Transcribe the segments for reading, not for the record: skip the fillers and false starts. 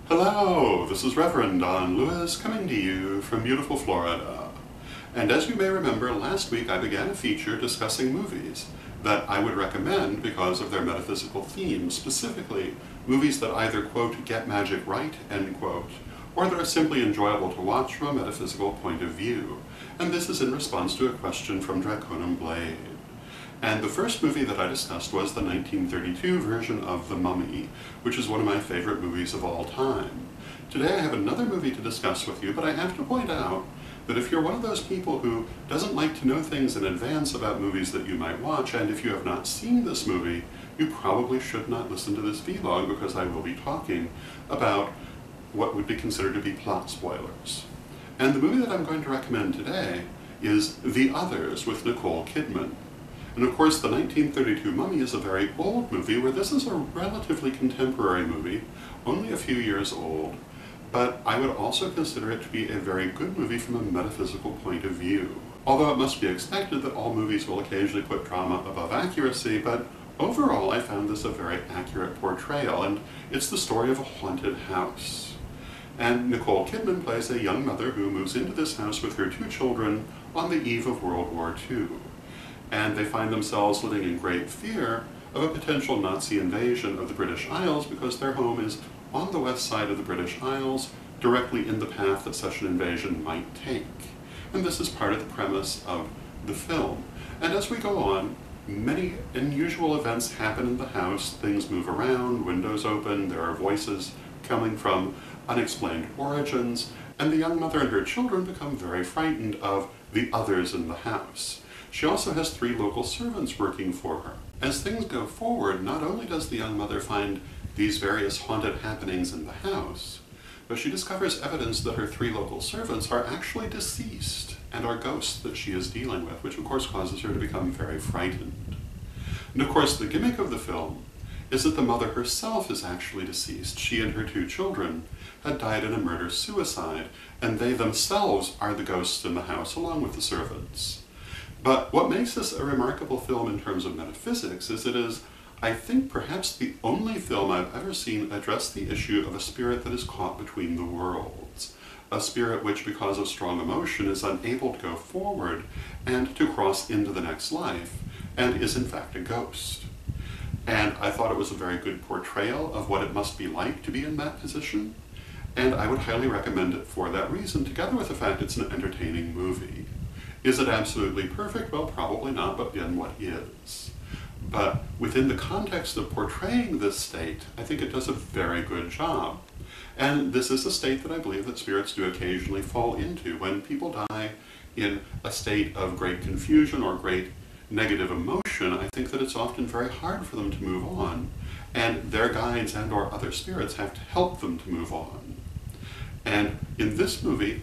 Hello, this is Reverend Don Lewis coming to you from beautiful Florida. And as you may remember, last week I began a feature discussing movies that I would recommend because of their metaphysical themes, specifically movies that either, quote, get magic right, end quote, or that are simply enjoyable to watch from a metaphysical point of view. And this is in response to a question from Draconum Blade. And the first movie that I discussed was the 1932 version of The Mummy, which is one of my favorite movies of all time. Today I have another movie to discuss with you, but I have to point out that if you're one of those people who doesn't like to know things in advance about movies that you might watch, and if you have not seen this movie, you probably should not listen to this vlog because I will be talking about what would be considered to be plot spoilers. And the movie that I'm going to recommend today is The Others with Nicole Kidman. And of course, the 1932 Mummy is a very old movie, where this is a relatively contemporary movie, only a few years old, but I would also consider it to be a very good movie from a metaphysical point of view. Although it must be expected that all movies will occasionally put drama above accuracy, but overall I found this a very accurate portrayal, and it's the story of a haunted house. And Nicole Kidman plays a young mother who moves into this house with her two children on the eve of World War II. And they find themselves living in great fear of a potential Nazi invasion of the British Isles because their home is on the west side of the British Isles, directly in the path that such an invasion might take. And this is part of the premise of the film. And as we go on, many unusual events happen in the house. Things move around, windows open, there are voices coming from unexplained origins, and the young mother and her children become very frightened of the others in the house. She also has 3 local servants working for her. As things go forward, not only does the young mother find these various haunted happenings in the house, but she discovers evidence that her 3 local servants are actually deceased and are ghosts that she is dealing with, which of course causes her to become very frightened. And of course the gimmick of the film is that the mother herself is actually deceased. She and her 2 children had died in a murder-suicide, and they themselves are the ghosts in the house along with the servants. But what makes this a remarkable film in terms of metaphysics is it is, I think, perhaps the only film I've ever seen address the issue of a spirit that is caught between the worlds. A spirit which, because of strong emotion, is unable to go forward and to cross into the next life, and is in fact a ghost. And I thought it was a very good portrayal of what it must be like to be in that position, and I would highly recommend it for that reason, together with the fact it's an entertaining movie. Is it absolutely perfect? Well, probably not, but then what is? But within the context of portraying this state, I think it does a very good job. And this is a state that I believe that spirits do occasionally fall into. When people die in a state of great confusion or great negative emotion, I think that it's often very hard for them to move on, and their guides and or other spirits have to help them to move on. And in this movie,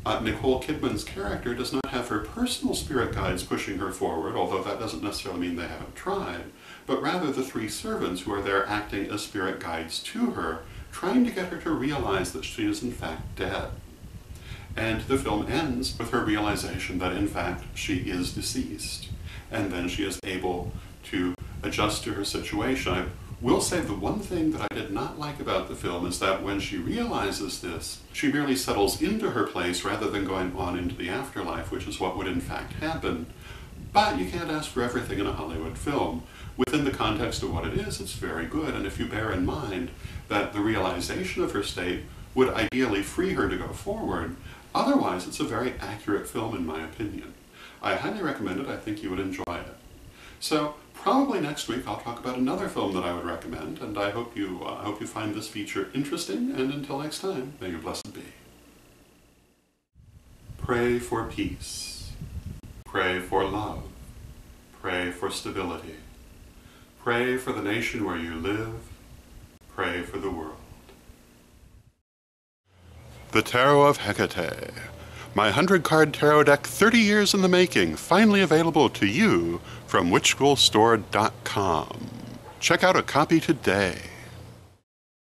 Nicole Kidman's character does not have her personal spirit guides pushing her forward, although that doesn't necessarily mean they haven't tried, but rather the 3 servants who are there acting as spirit guides to her, trying to get her to realize that she is in fact dead. And the film ends with her realization that in fact she is deceased, and then she is able to adjust to her situation. I will say the one thing that I did not like about the film is that when she realizes this, she merely settles into her place rather than going on into the afterlife, which is what would in fact happen. But you can't ask for everything in a Hollywood film. Within the context of what it is, it's very good, and if you bear in mind that the realization of her state would ideally free her to go forward, otherwise it's a very accurate film in my opinion. I highly recommend it. I think you would enjoy it. So, probably next week I'll talk about another film that I would recommend, and I hope you find this feature interesting, and until next time, may your blessed be. Pray for peace. Pray for love. Pray for stability. Pray for the nation where you live. Pray for the world. The Tarot of Hecate. My 100-card tarot deck, 30 years in the making, finally available to you from witchschoolstore.com. Check out a copy today.